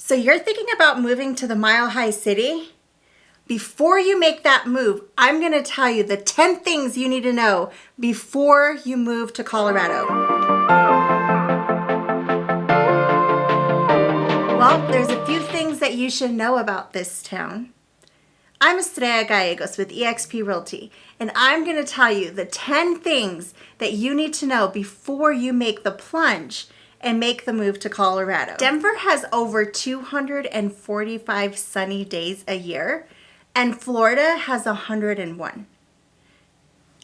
So you're thinking about moving to the Mile High City? Before you make that move, I'm going to tell you the 10 things you need to know before you move to Colorado. Well, there's a few things that you should know about this town. I'm Estrella Gallegos with eXp Realty, and I'm going to tell you the 10 things that you need to know before you make the plunge and make the move to Colorado. Denver has over 245 sunny days a year, and Florida has 101.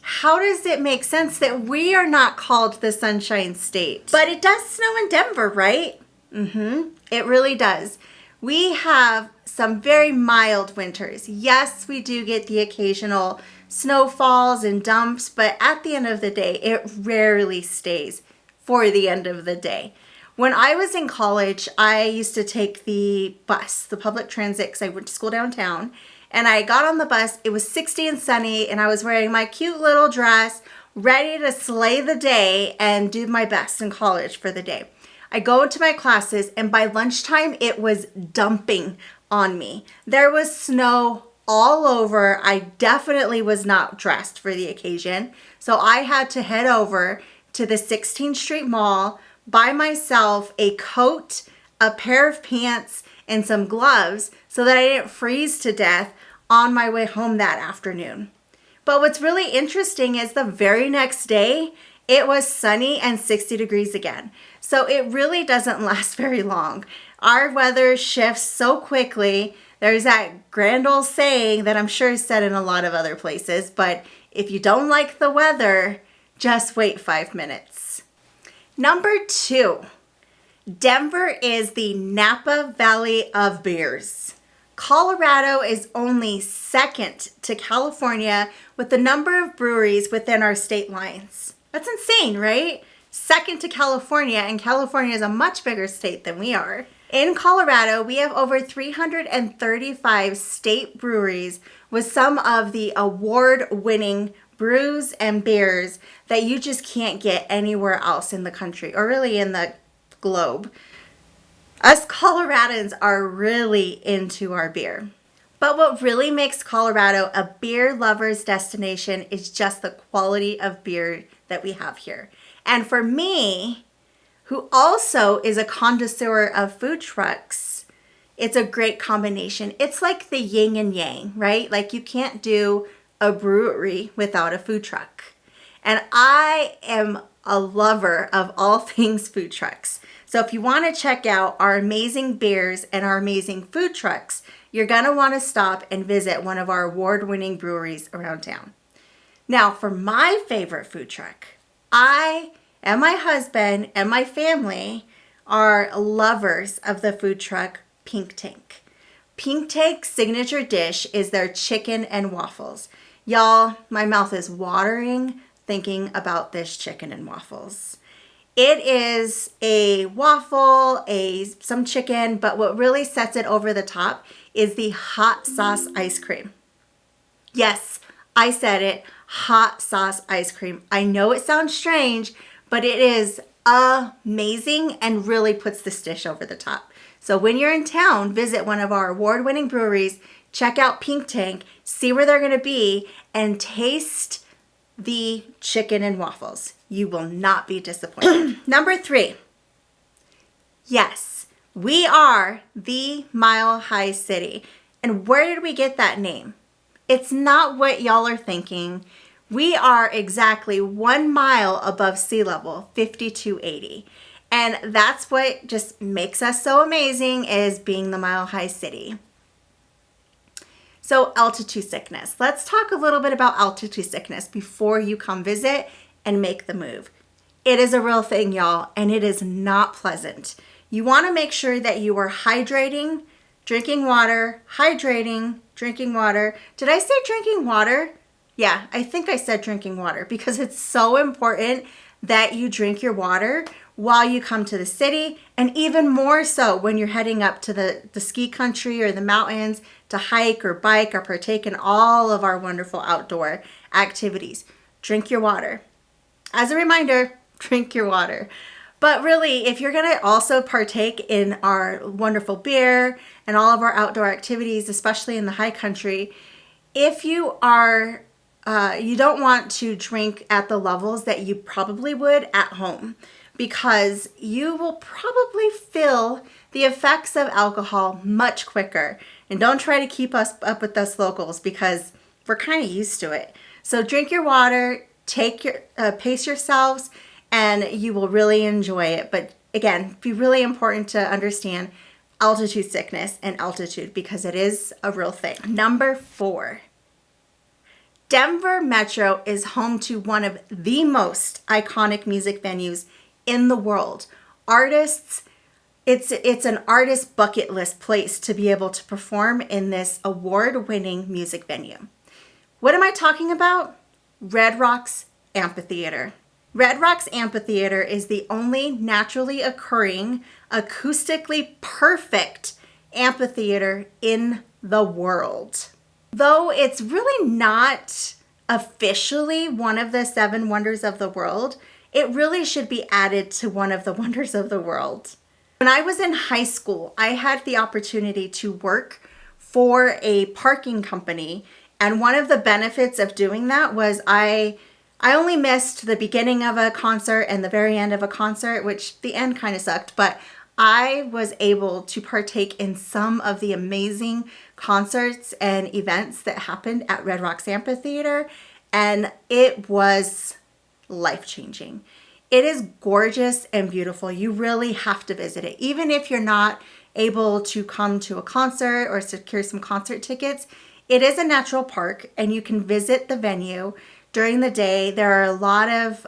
How does it make sense that we are not called the Sunshine State? But it does snow in Denver, right? It really does. We have some very mild winters. Yes, we do get the occasional snowfalls and dumps, but at the end of the day, it rarely stays for the end of the day. When I was in college, I used to take the bus, the public transit, because I went to school downtown, and I got on the bus. It was 60 and sunny, and I was wearing my cute little dress, ready to slay the day and do my best in college for the day. I go into my classes, and by lunchtime, it was dumping on me. There was snow all over. I definitely was not dressed for the occasion. So I had to head over to the 16th Street Mall, buy myself a coat, a pair of pants, and some gloves so that I didn't freeze to death on my way home that afternoon. But what's really interesting is the very next day, it was sunny and 60 degrees again. So it really doesn't last very long. Our weather shifts so quickly. There's that grand old saying that I'm sure is said in a lot of other places, but if you don't like the weather, just wait 5 minutes. Number 2, Denver is the Napa Valley of beers. Colorado is only second to California with the number of breweries within our state lines. That's insane, right? Second to California, and California is a much bigger state than we are. In Colorado, we have over 335 state breweries with some of the award-winning brews and beers that you just can't get anywhere else in the country, or really in the globe. Us Coloradans are really into our beer. But what really makes Colorado a beer lover's destination is just the quality of beer that we have here. And for me, who also is a connoisseur of food trucks, it's a great combination. It's like the yin and yang, right? Like you can't do a brewery without a food truck. And I am a lover of all things food trucks. So if you want to check out our amazing beers and our amazing food trucks, you're going to want to stop and visit one of our award-winning breweries around town. Now, for my favorite food truck, I and my husband and my family are lovers of the food truck Pink Tank. Pink Tank's signature dish is their chicken and waffles. Y'all, my mouth is watering thinking about this chicken and waffles. It is a waffle, some chicken, but what really sets it over the top is the hot sauce ice cream. Yes, I said it, hot sauce ice cream. I know it sounds strange, but it is amazing and really puts this dish over the top. So when you're in town, visit one of our award-winning breweries, check out Pink Tank, see where they're going to be, and taste the chicken and waffles. You will not be disappointed. Number 3. Yes, we are the Mile High City. And where did we get that name? It's not what y'all are thinking. We are exactly 1 mile above sea level, 5280. And that's what just makes us so amazing, is being the Mile High City. So altitude sickness. Let's talk a little bit about altitude sickness before you come visit and make the move. It is a real thing, y'all, and it is not pleasant. You want to make sure that you are hydrating, drinking water, hydrating, drinking water. Did I say drinking water? Yeah, I think I said drinking water because it's so important that you drink your water while you come to the city, and even more so when you're heading up to the ski country or the mountains to hike or bike or partake in all of our wonderful outdoor activities. Drink your water. As a reminder, drink your water. But really, if you're going to also partake in our wonderful beer and all of our outdoor activities, especially in the high country, if you are you don't want to drink at the levels that you probably would at home, because you will probably feel the effects of alcohol much quicker. And don't try to keep us up with us locals, because we're kind of used to it. So drink your water, take your pace yourselves, and you will really enjoy it. But again, be really important to understand altitude sickness and altitude, because it is a real thing. Number 4. Denver Metro is home to one of the most iconic music venues in the world. Artists, it's an artist bucket list place to be able to perform in this award-winning music venue. What am I talking about? Red Rocks Amphitheater. Red Rocks Amphitheater is the only naturally occurring, acoustically perfect amphitheater in the world. Though it's really not officially one of the 7 wonders of the world, it really should be added to one of the wonders of the world. When I was in high school, I had the opportunity to work for a parking company, and one of the benefits of doing that was I only missed the beginning of a concert and the very end of a concert, which the end kind of sucked, but I was able to partake in some of the amazing concerts and events that happened at Red Rocks Amphitheater, and it was life-changing. It is gorgeous and beautiful. You really have to visit it. Even if you're not able to come to a concert or secure some concert tickets, it is a natural park, and you can visit the venue during the day. There are a lot of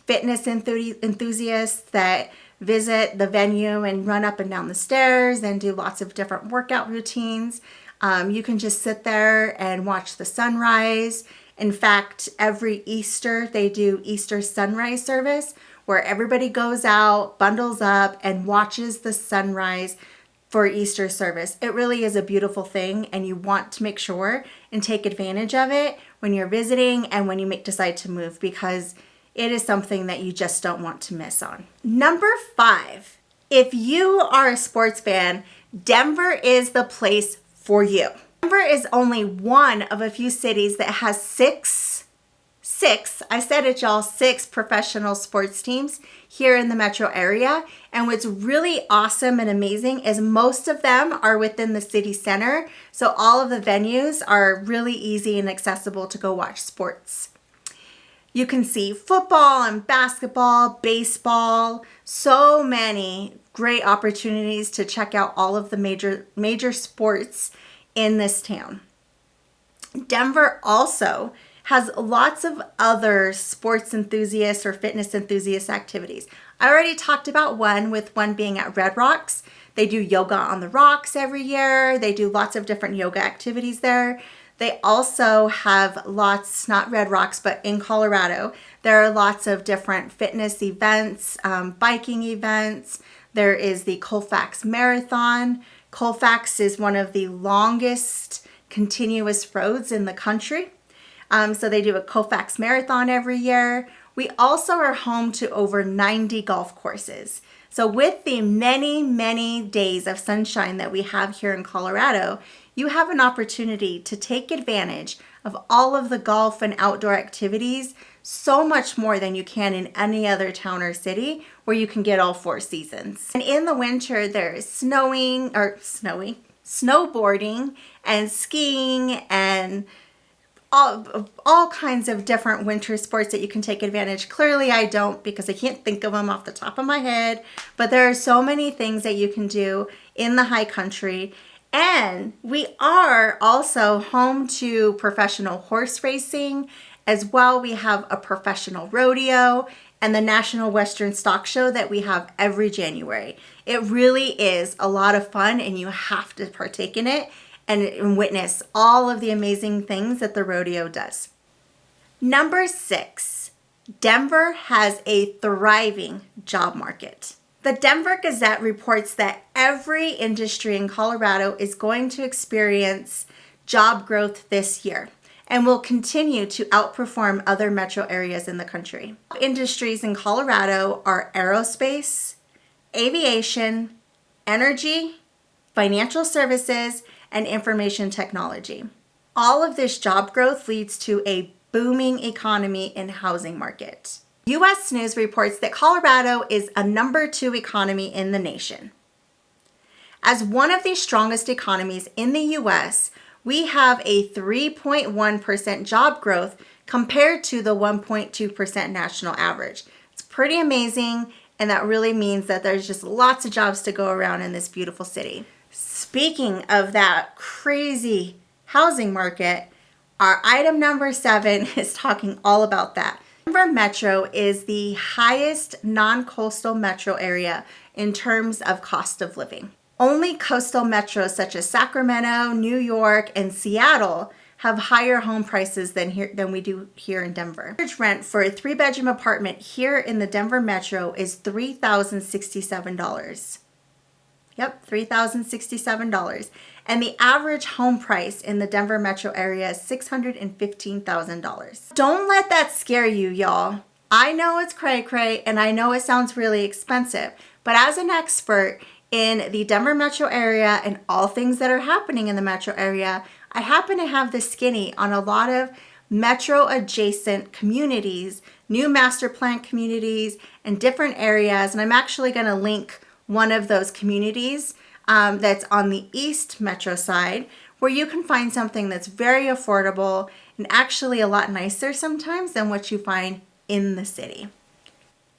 fitness enthusiasts that visit the venue and run up and down the stairs and do lots of different workout routines. You can just sit there and watch the sunrise. In fact, every Easter, they do Easter sunrise service where everybody goes out, bundles up, and watches the sunrise for Easter service. It really is a beautiful thing, and you want to make sure and take advantage of it when you're visiting and when you decide to move, because it is something that you just don't want to miss on. Number 5, if you are a sports fan, Denver is the place for you. Denver is only one of a few cities that has six, I said it y'all, 6 professional sports teams here in the metro area. And what's really awesome and amazing is most of them are within the city center. So all of the venues are really easy and accessible to go watch sports. You can see football and basketball, baseball, so many great opportunities to check out all of the major sports in this town. Denver also has lots of other sports enthusiasts or fitness enthusiast activities. I already talked about one being at Red Rocks. They do yoga on the rocks every year. They do lots of different yoga activities there. They also have lots, not Red Rocks, but in Colorado, there are lots of different fitness events, biking events. There is the Colfax Marathon. Colfax is one of the longest continuous roads in the country. So they do a Colfax Marathon every year. We also are home to over 90 golf courses. So with the many, many days of sunshine that we have here in Colorado, you have an opportunity to take advantage of all of the golf and outdoor activities, so much more than you can in any other town or city where you can get all 4 seasons. And in the winter, there's snowboarding and skiing and all kinds of different winter sports that you can take advantage. Clearly I don't, because I can't think of them off the top of my head, but there are so many things that you can do in the high country. And we are also home to professional horse racing as well. We have a professional rodeo and the National Western Stock Show that we have every January. It really is a lot of fun, and you have to partake in it and witness all of the amazing things that the rodeo does. Number 6, Denver has a thriving job market. The Denver Gazette reports that every industry in Colorado is going to experience job growth this year. and will continue to outperform other metro areas in the country. Industries in Colorado are aerospace, aviation, energy, financial services, and information technology. All of this job growth leads to a booming economy and housing market. U.S. News reports that Colorado is a #2 economy in the nation. As one of the strongest economies in the U.S., we have a 3.1% job growth compared to the 1.2% national average. It's pretty amazing, and that really means that there's just lots of jobs to go around in this beautiful city. Speaking of that crazy housing market, our item number 7 is talking all about that. Denver Metro is the highest non-coastal metro area in terms of cost of living. Only coastal metros such as Sacramento, New York, and Seattle have higher home prices than we do here in Denver. Average rent for a 3-bedroom apartment here in the Denver Metro is $3,067. Yep, $3,067. And the average home price in the Denver metro area is $615,000. Don't let that scare you, y'all. I know it's cray-cray and I know it sounds really expensive, but as an expert in the Denver metro area and all things that are happening in the metro area, I happen to have the skinny on a lot of metro adjacent communities, new master plan communities, and different areas. And I'm actually going to link one of those communities that's on the East Metro side, where you can find something that's very affordable and actually a lot nicer sometimes than what you find in the city.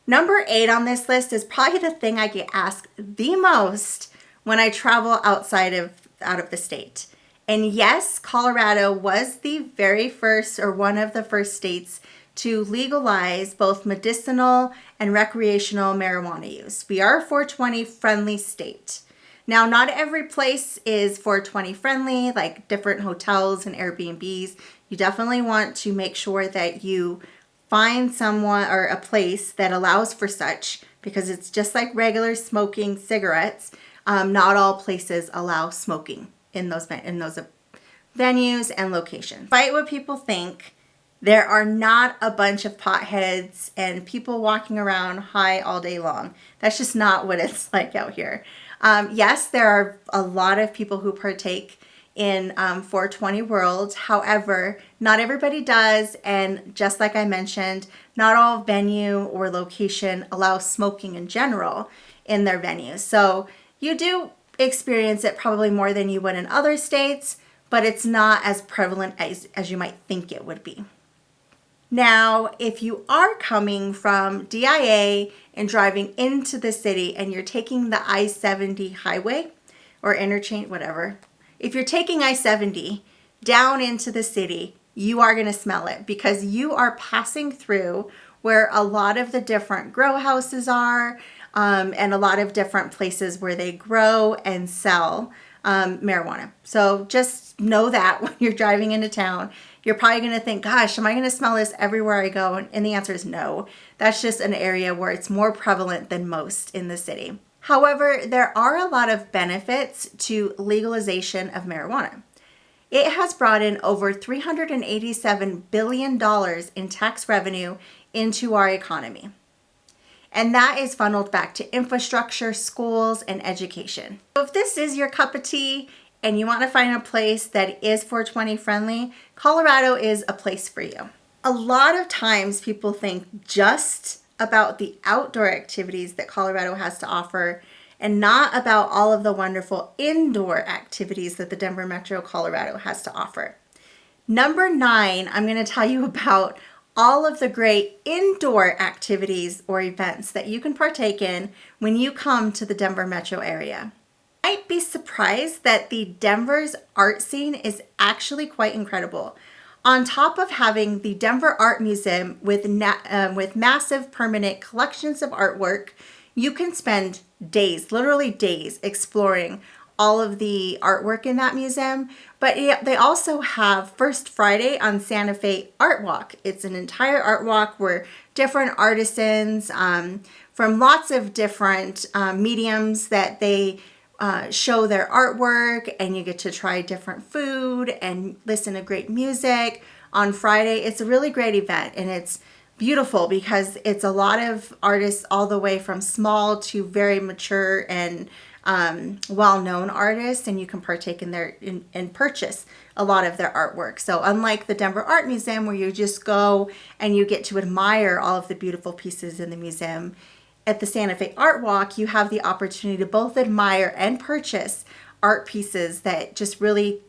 Number 8 on this list is probably the thing I get asked the most when I travel out of the state. And yes, Colorado was the very first or one of the first states to legalize both medicinal and recreational marijuana use. We are a 420 friendly state. Now, not every place is 420 friendly, like different hotels and Airbnbs. You definitely want to make sure that you find someone or a place that allows for such, because it's just like regular smoking cigarettes. Not all places allow smoking in those venues and locations. Despite what people think, there are not a bunch of potheads and people walking around high all day long. That's just not what it's like out here. Yes, there are a lot of people who partake in 420 world. However, not everybody does. And just like I mentioned, not all venue or location allows smoking in general in their venues. So you do experience it probably more than you would in other states, but it's not as prevalent as you might think it would be. Now, if you are coming from DIA and driving into the city and you're taking the I-70 highway or interchange, whatever, if you're taking I-70 down into the city, you are going to smell it because you are passing through where a lot of the different grow houses are and a lot of different places where they grow and sell marijuana. So just know that when you're driving into town, you're probably going to think, gosh, am I going to smell this everywhere I go? And the answer is no. That's just an area where it's more prevalent than most in the city. However, there are a lot of benefits to legalization of marijuana. It has brought in over $387 billion in tax revenue into our economy. And that is funneled back to infrastructure, schools, and education. So if this is your cup of tea and you want to find a place that is 420 friendly, Colorado is a place for you. A lot of times people think just about the outdoor activities that Colorado has to offer and not about all of the wonderful indoor activities that the Denver Metro, Colorado has to offer. Number 9, I'm going to tell you about all of the great indoor activities or events that you can partake in when you come to the Denver metro area. You might be surprised that the Denver's art scene is actually quite incredible. On top of having the Denver Art Museum with massive permanent collections of artwork, you can spend days, literally days, exploring all of the artwork in that museum. But they also have First Friday on Santa Fe Art Walk. It's an entire art walk where different artisans from lots of different mediums that they show their artwork, and you get to try different food and listen to great music. on Friday. It's a really great event, and it's beautiful because it's a lot of artists all the way from small to very mature and well-known artists, and you can partake in their and purchase a lot of their artwork. So unlike the Denver Art Museum, where you just go and you get to admire all of the beautiful pieces in the museum, at the Santa Fe Art Walk, you have the opportunity to both admire and purchase art pieces that just really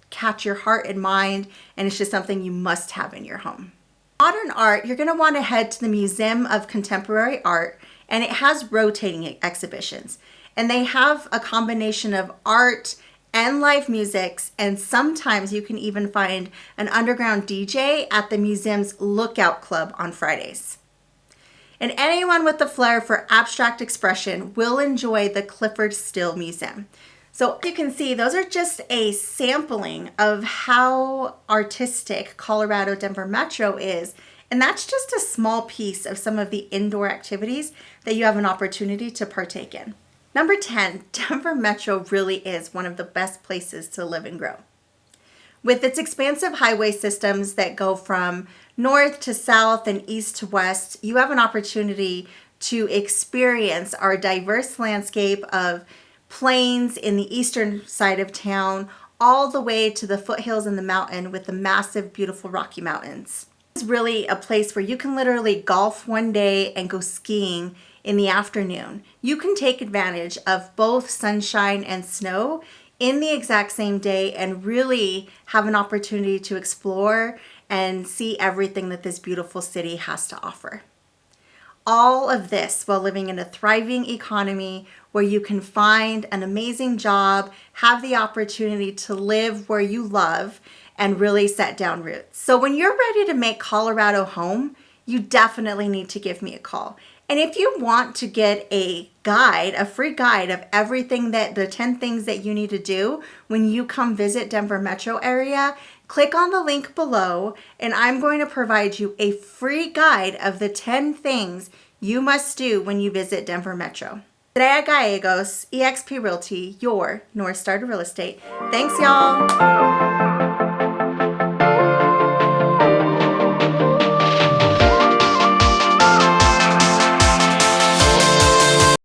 catch your heart and mind, and it's just something you must have in your home. Modern art, you're going to want to head to the Museum of Contemporary Art, and it has rotating exhibitions. And they have a combination of art and live musics, and sometimes you can even find an underground DJ at the museum's Lookout Club on Fridays. And anyone with a flair for abstract expression will enjoy the Clifford Still Museum. So you can see those are just a sampling of how artistic Colorado Denver Metro is. And that's just a small piece of some of the indoor activities that you have an opportunity to partake in. Number 10, Denver Metro really is one of the best places to live and grow. With its expansive highway systems that go from north to south and east to west, you have an opportunity to experience our diverse landscape of plains in the eastern side of town, all the way to the foothills and the mountain with the massive, beautiful Rocky Mountains. It's really a place where you can literally golf one day and go skiing in the afternoon. You can take advantage of both sunshine and snow in the exact same day and really have an opportunity to explore and see everything that this beautiful city has to offer. All of this while living in a thriving economy where you can find an amazing job, have the opportunity to live where you love, and really set down roots. So when you're ready to make Colorado home, you definitely need to give me a call. And if you want to get a guide, a free guide of everything that the 10 things that you need to do when you come visit Denver Metro area, click on the link below and I'm going to provide you a free guide of the 10 things you must do when you visit Denver Metro. Andrea Gallegos, eXp Realty, your North Star to Real Estate. Thanks, y'all.